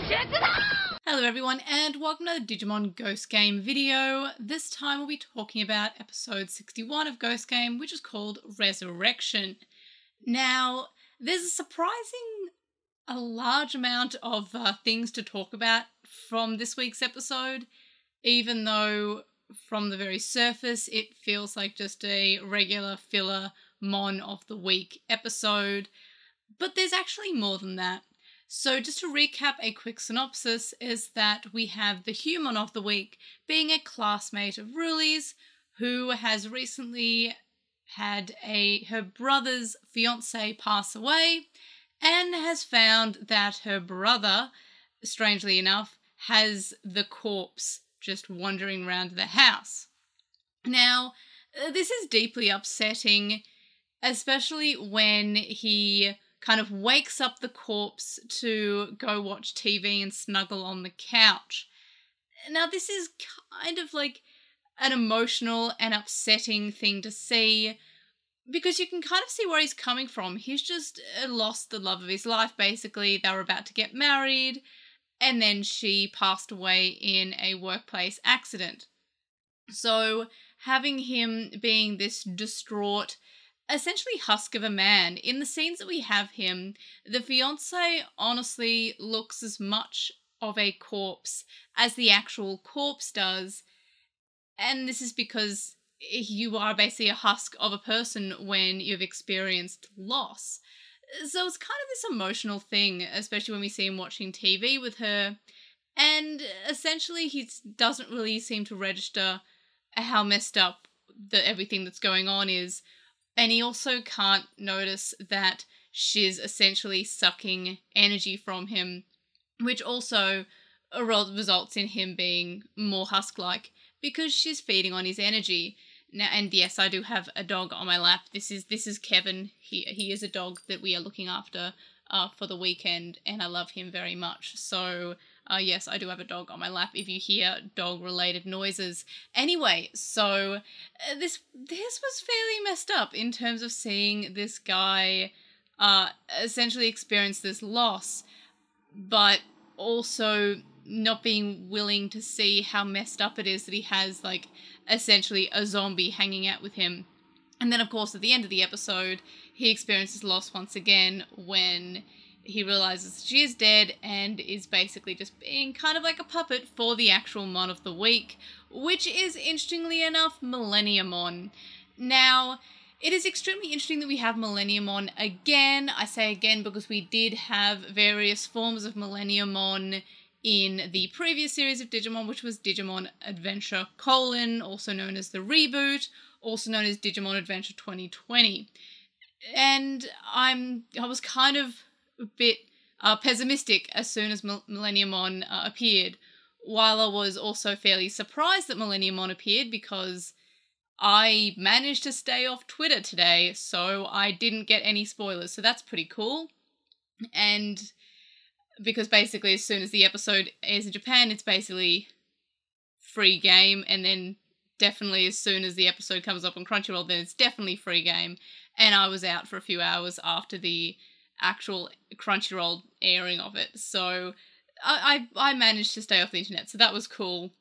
Hello everyone and welcome to the Digimon Ghost Game video. This time we'll be talking about episode 61 of Ghost Game, which is called Resurrection. Now, there's a large amount of things to talk about from this week's episode, even though from the very surface it feels like just a regular filler Mon of the Week episode. But there's actually more than that. So just to recap, a quick synopsis is that we have the human of the week being a classmate of Ruli's who has recently had her brother's fiance pass away and has found that her brother, strangely enough, has the corpse just wandering around the house. Now, this is deeply upsetting, especially when he kind of wakes up the corpse to go watch TV and snuggle on the couch. Now, this is kind of like an emotional and upsetting thing to see because you can kind of see where he's coming from. He's just lost the love of his life, basically. They were about to get married, and then she passed away in a workplace accident. So having him being this distraught, essentially husk of a man, in the scenes that we have him, the fiancé honestly looks as much of a corpse as the actual corpse does. And this is because you are basically a husk of a person when you've experienced loss. So it's kind of this emotional thing, especially when we see him watching TV with her. And essentially he doesn't really seem to register how messed up everything that's going on is. And he also can't notice that she's essentially sucking energy from him, which also results in him being more husk-like because she's feeding on his energy. Now, and yes, I do have a dog on my lap. This is Kevin. He is a dog that we are looking after for the weekend, and I love him very much. So yes, I do have a dog on my lap if you hear dog-related noises. Anyway, so this was fairly messed up in terms of seeing this guy essentially experience this loss, but also not being willing to see how messed up it is that he has, like, essentially a zombie hanging out with him. And then, of course, at the end of the episode, he experiences loss once again when he realizes she is dead and is basically just being kind of like a puppet for the actual Mon of the Week, which is, interestingly enough, Millenniumon. Now, it is extremely interesting that we have Millenniumon again. I say again because we did have various forms of Millenniumon in the previous series of Digimon, which was Digimon Adventure : also known as the reboot, also known as Digimon Adventure 2020. And I was kind of a bit pessimistic as soon as Millenniumon appeared, while I was also fairly surprised that Millenniumon appeared because I managed to stay off Twitter today, so I didn't get any spoilers, so that's pretty cool. And because basically as soon as the episode airs in Japan, it's basically free game, and then definitely as soon as the episode comes up on Crunchyroll, then it's definitely free game. And I was out for a few hours after the actual Crunchyroll airing of it, so I managed to stay off the internet, so that was cool.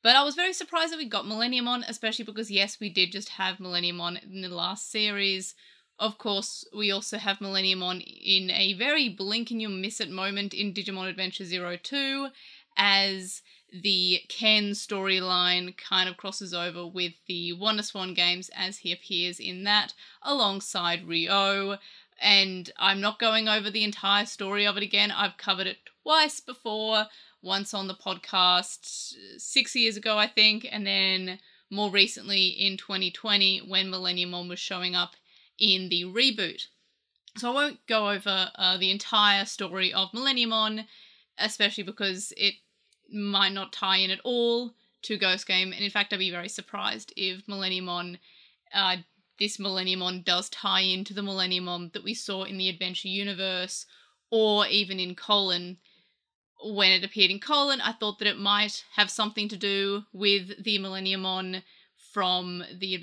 But I was very surprised that we got Millenniumon, especially because, yes, we did just have Millenniumon in the last series. Of course, we also have Millenniumon in a very blink-and-you'll-miss-it moment in Digimon Adventure 02, as the Ken storyline kind of crosses over with the WonderSwan games as he appears in that, alongside Ryo. And I'm not going over the entire story of it again. I've covered it twice before, once on the podcast 6 years ago, I think, and then more recently in 2020 when Millenniumon was showing up in the reboot. So I won't go over the entire story of Millenniumon, especially because it might not tie in at all to Ghost Game, and in fact I'd be very surprised if Millenniumon, this Millenniumon does tie into the Millenniumon that we saw in the Adventure universe, or even in Colon. When it appeared in Colon, I thought that it might have something to do with the Millenniumon from the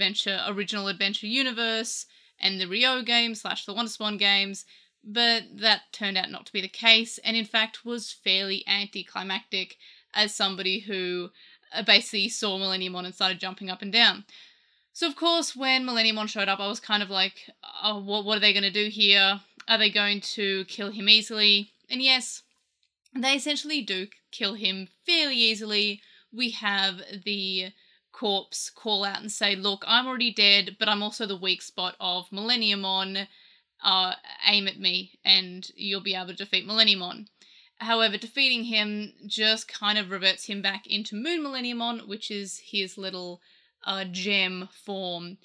original Adventure universe, and the Ryo games / the WonderSwan games, but that turned out not to be the case, and in fact was fairly anticlimactic as somebody who basically saw Millenniumon and started jumping up and down. So of course, when Millenniumon showed up, I was kind of like, oh, what are they going to do here? Are they going to kill him easily? And yes, they essentially do kill him fairly easily. We have the corpse call out and say, look, I'm already dead, but I'm also the weak spot of Millenniumon. Aim at me and you'll be able to defeat Millenniumon. However, defeating him just kind of reverts him back into Moon Millenniumon, which is his little gem form,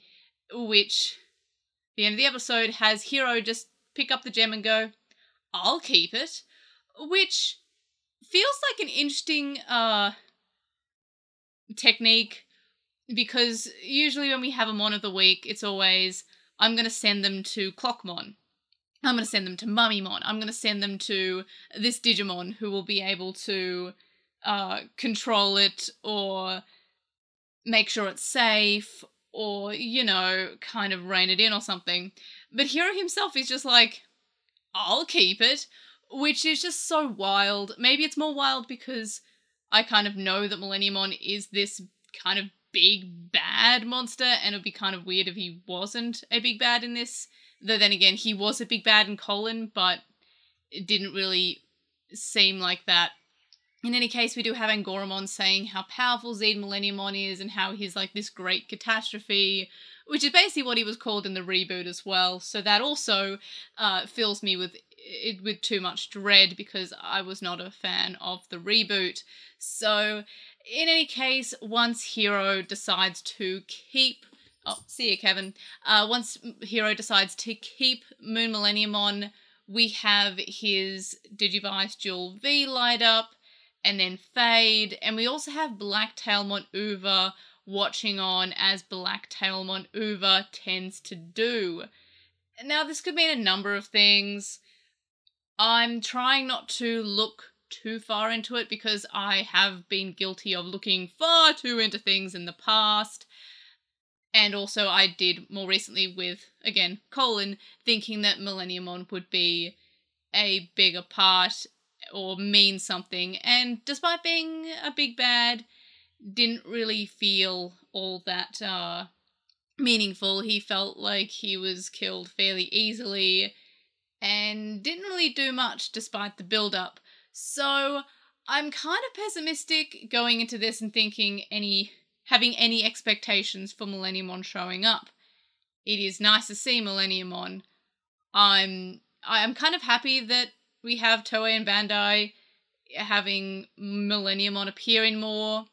which at the end of the episode has Hiro just pick up the gem and go, I'll keep it, which feels like an interesting technique, because usually when we have a Mon of the Week, it's always, I'm going to send them to Clockmon. I'm going to send them to Mummymon. I'm going to send them to this Digimon who will be able to control it or make sure it's safe or, kind of rein it in or something. But Hiro himself is just like, I'll keep it, which is just so wild. Maybe it's more wild because I kind of know that Millenniumon is this kind of big bad monster, and it would be kind of weird if he wasn't a big bad in this. Though then again, he was a big bad in Colon, but it didn't really seem like that. In any case, we do have Angoramon saying how powerful Zed Millenniumon is and how he's like this great catastrophe, which is basically what he was called in the reboot as well. So that also fills me with too much dread because I was not a fan of the reboot. So in any case, once Hiro decides to keep... Oh, see you, Kevin. Once Hiro decides to keep Moon Millenniumon, we have his Digivice Jewel V light up and then fade. And we also have Blacktailmon Uva watching on as Blacktailmon Uva tends to do. Now, this could mean a number of things. I'm trying not to look too far into it because I have been guilty of looking far too into things in the past. And also I did more recently with, again, Colon, thinking that Millenniumon would be a bigger part or mean something. And despite being a big bad, didn't really feel all that meaningful. He felt like he was killed fairly easily and didn't really do much despite the build-up. So I'm kind of pessimistic going into this and thinking having any expectations for Millenniumon showing up. It is nice to see Millenniumon. I'm kind of happy that we have Toei and Bandai having Millenniumon appearing more.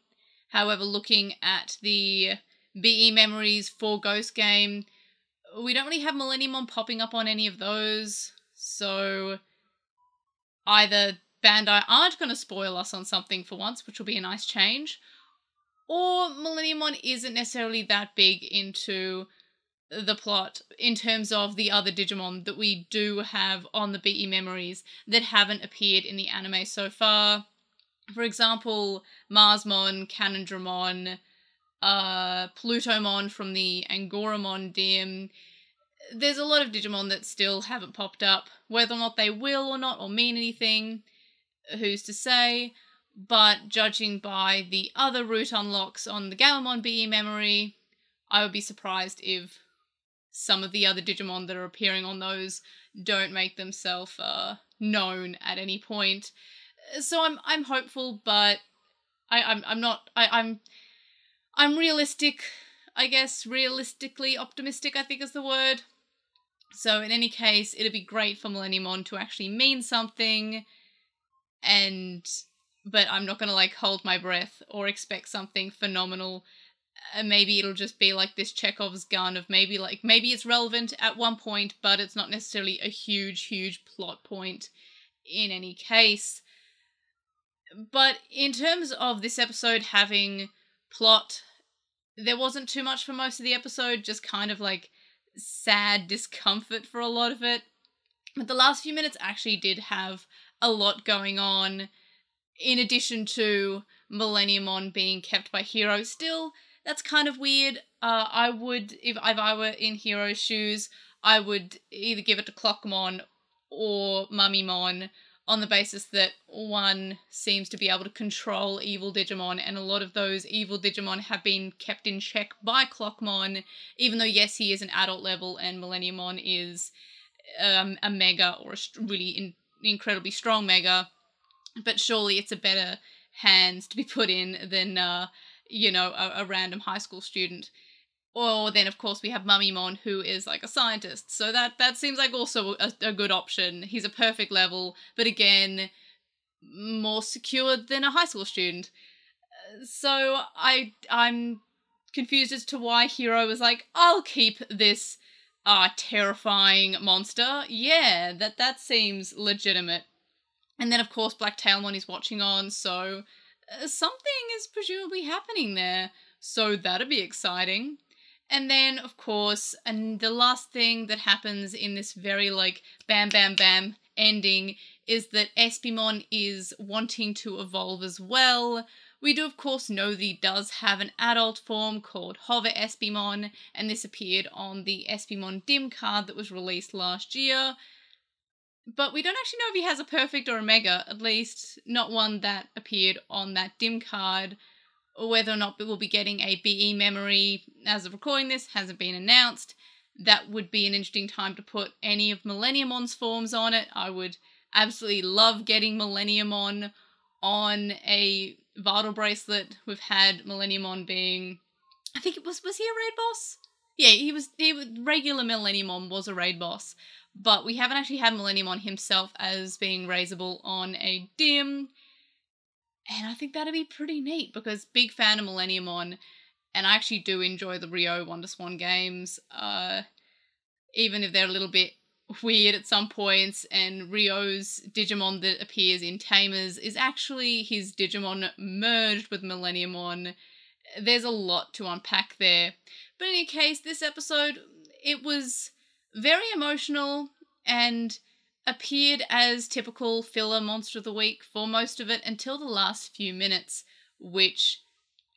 However, looking at the BE memories for Ghost Game, we don't really have Millenniumon popping up on any of those. So either Bandai aren't going to spoil us on something for once, which will be a nice change, or Millenniumon isn't necessarily that big into the plot in terms of the other Digimon that we do have on the BE memories that haven't appeared in the anime so far. For example, Marsmon, Canondramon, Plutomon from the Angoramon DIM. There's a lot of Digimon that still haven't popped up. Whether or not they will or not, or mean anything, who's to say? But judging by the other route unlocks on the Gammamon BE memory, I would be surprised if some of the other Digimon that are appearing on those don't make themselves known at any point. So I'm hopeful, but I'm realistic, I guess. Realistically optimistic, I think is the word. So in any case, it'd be great for Millenniumon to actually mean something, but I'm not gonna hold my breath or expect something phenomenal. Maybe it'll just be like this Chekhov's gun of maybe it's relevant at one point, but it's not necessarily a huge plot point in any case. But in terms of this episode having plot, there wasn't too much for most of the episode, just kind of sad discomfort for a lot of it. But the last few minutes actually did have a lot going on, in addition to Millenniumon being kept by Hiro. Still, that's kind of weird. I would, if I were in Hiro's shoes, I would either give it to Clockmon or Mummymon, on the basis that one seems to be able to control evil Digimon, and a lot of those evil Digimon have been kept in check by Clockmon, even though, yes, he is an adult level and Millenniumon is a mega, or a really incredibly strong mega, but surely it's a better hands to be put in than, a random high school student. Or then, of course, we have Mummymon, who is like a scientist. So that seems like also a good option. He's a perfect level, but again, more secured than a high school student. So I'm confused as to why Hero was like, I'll keep this terrifying monster. Yeah, that seems legitimate. And then, of course, Black Tailmon is watching on, so something is presumably happening there. So that'd be exciting. And then, of course, and the last thing that happens in this very, bam, bam, bam ending is that Espimon is wanting to evolve as well. We do, of course, know that he does have an adult form called Hover Espimon, and this appeared on the Espimon Dim card that was released last year. But we don't actually know if he has a perfect or a mega, at least not one that appeared on that Dim card. Whether or not we'll be getting a BE memory as of recording this hasn't been announced. That would be an interesting time to put any of Millenniumon's forms on it. I would absolutely love getting Millenniumon on a Vital Bracelet. We've had Millenniumon being, I think it was he a raid boss? Yeah, he was regular Millenniumon was a raid boss, but we haven't actually had Millenniumon himself as being raisable on a Dim. And I think that'd be pretty neat, because big fan of Millenniumon, and I actually do enjoy the Rio WonderSwan games, even if they're a little bit weird at some points, and Rio's Digimon that appears in Tamers is actually his Digimon merged with Millenniumon. There's a lot to unpack there. But in any case, this episode, it was very emotional and appeared as typical filler Monster of the Week for most of it until the last few minutes, which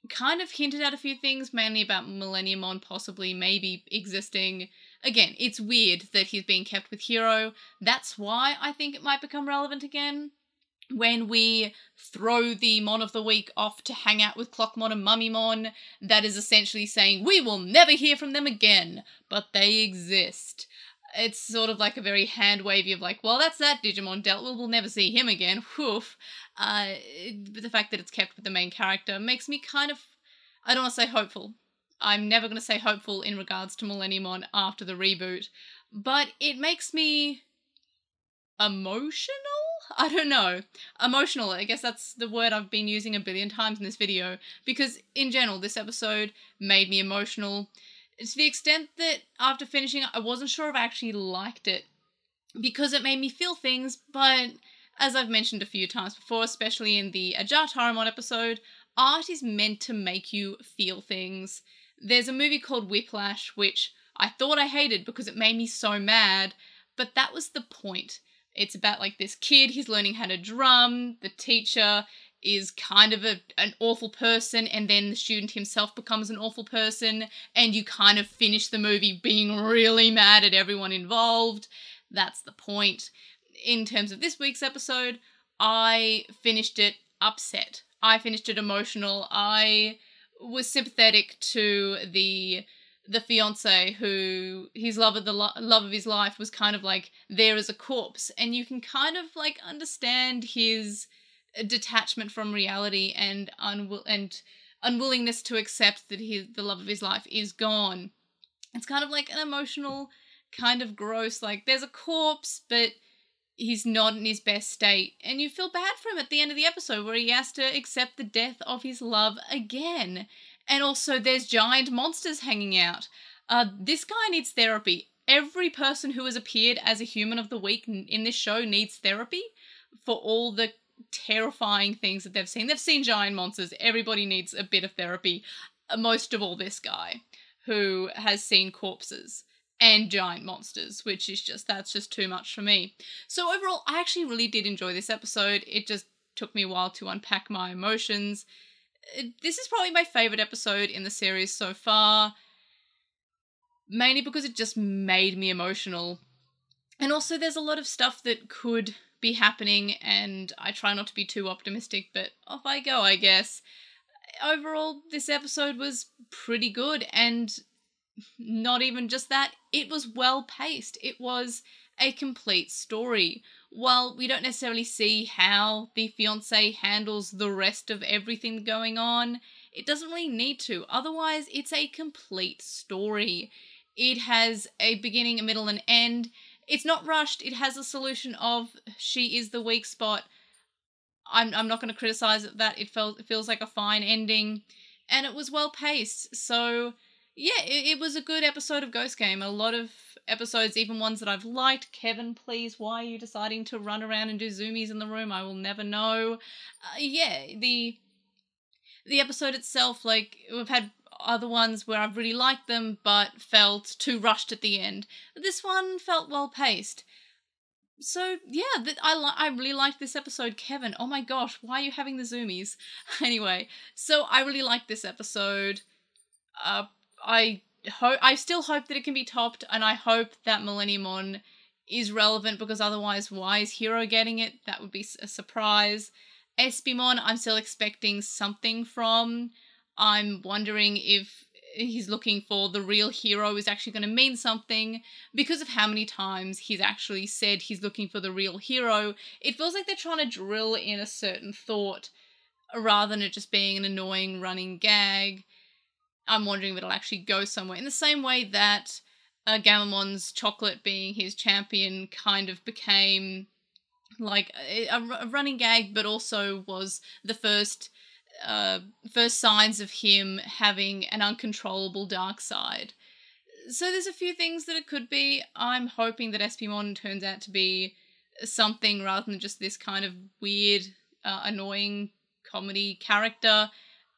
kind of hinted at a few things, mainly about Millenniumon possibly maybe existing. Again, it's weird that he's being kept with Hero. That's why I think it might become relevant again. When we throw the Mon of the Week off to hang out with Clockmon and Mummymon, that is essentially saying, we will never hear from them again, but they exist. It's sort of like a very hand-wavy of like, well, that's that Digimon dealt with, we'll never see him again, whoof. But the fact that it's kept with the main character makes me kind of, I don't want to say hopeful. I'm never going to say hopeful in regards to Millenniumon after the reboot, but it makes me emotional? I don't know. Emotional, I guess that's the word I've been using a billion times in this video, because in general, this episode made me emotional. To the extent that after finishing it, I wasn't sure if I actually liked it, because it made me feel things, but as I've mentioned a few times before, especially in the Ajah Taramon episode, art is meant to make you feel things. There's a movie called Whiplash, which I thought I hated because it made me so mad, but that was the point. It's about like this kid, he's learning how to drum, the teacher is kind of an awful person, and then the student himself becomes an awful person, and you kind of finish the movie being really mad at everyone involved. That's the point. In terms of this week's episode, I finished it upset. I finished it emotional. I was sympathetic to the fiance who his love of his life was kind of like there as a corpse, and you can kind of like understand his detachment from reality and unwillingness to accept that the love of his life is gone. It's kind of like an emotional, kind of gross, like there's a corpse, but he's not in his best state, and you feel bad for him at the end of the episode where he has to accept the death of his love again. And also there's giant monsters hanging out. This guy needs therapy. Every person who has appeared as a human of the week in this show needs therapy for all the terrifying things that they've seen. They've seen giant monsters. Everybody needs a bit of therapy. Most of all this guy, who has seen corpses and giant monsters, which is that's just too much for me. So overall, I actually really did enjoy this episode. It just took me a while to unpack my emotions. This is probably my favourite episode in the series so far, mainly because it just made me emotional. And also there's a lot of stuff that could be happening, and I try not to be too optimistic, but off I go, I guess. Overall, this episode was pretty good, and not even just that, it was well paced. It was a complete story. While we don't necessarily see how the fiance handles the rest of everything going on, it doesn't really need to. Otherwise, it's a complete story. It has a beginning, a middle, and end. It's not rushed. It has a solution of she is the weak spot. I'm not going to criticize that. It feels like a fine ending, and it was well paced. So yeah, it was a good episode of Ghost Game. A lot of episodes, even ones that I've liked. Kevin, please, why are you deciding to run around and do zoomies in the room? I will never know. Yeah, the episode itself, like, we've had other ones where I've really liked them but felt too rushed at the end. This one felt well paced. So yeah, I really liked this episode. Kevin, oh my gosh, why are you having the zoomies? Anyway, so I really liked this episode. I still hope that it can be topped, and I hope that Millenniumon is relevant, because otherwise, why is Hero getting it? That would be a surprise. Espimon, I'm still expecting something from. I'm wondering if he's looking for the real hero is actually going to mean something, because of how many times he's actually said he's looking for the real hero. It feels like they're trying to drill in a certain thought rather than it just being an annoying running gag. I'm wondering if it'll actually go somewhere. In the same way that Gamamon's chocolate being his champion kind of became like a running gag, but also was the first signs of him having an uncontrollable dark side. So there's a few things that it could be. I'm hoping that Espimon turns out to be something rather than just this kind of weird, annoying comedy character.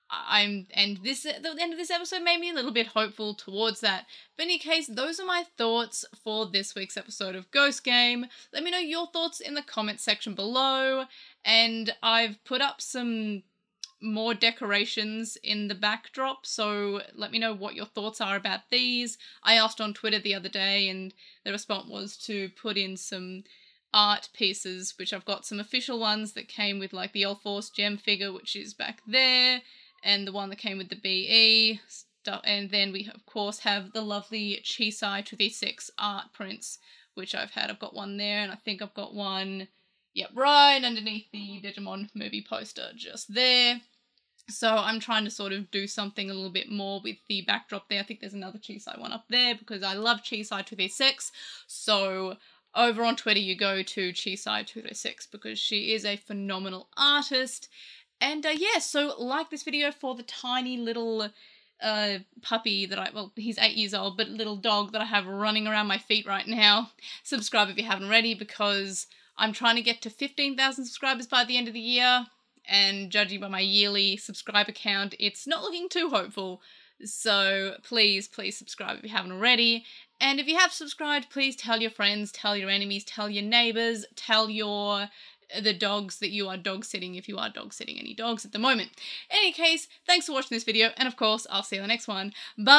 The end of this episode made me a little bit hopeful towards that. But in any case, those are my thoughts for this week's episode of Ghost Game. Let me know your thoughts in the comment section below, and I've put up some more decorations in the backdrop, so let me know what your thoughts are about these. I asked on Twitter the other day, and the response was to put in some art pieces, which I've got some official ones that came with, like, the L-Force gem figure, which is back there, and the one that came with the BE stuff, and then we of course have the lovely Chisai 2v6 art prints, which I've got one there, and I think I've got one, yep, right underneath the Digimon movie poster, just there. So I'm trying to sort of do something a little bit more with the backdrop there. I think there's another Chisai one up there, because I love Chisai 2v6, so over on Twitter you go to Chisai 2v6, because she is a phenomenal artist. And yeah, so like this video for the tiny little puppy that he's 8 years old, but little dog that I have running around my feet right now. Subscribe if you haven't already, because I'm trying to get to 15,000 subscribers by the end of the year, and judging by my yearly subscriber count, it's not looking too hopeful. So please, please subscribe if you haven't already. And if you have subscribed, please tell your friends, tell your enemies, tell your neighbors, tell the dogs that you are dog sitting, if you are dog sitting any dogs at the moment. In any case, thanks for watching this video, and of course, I'll see you in the next one. Bye!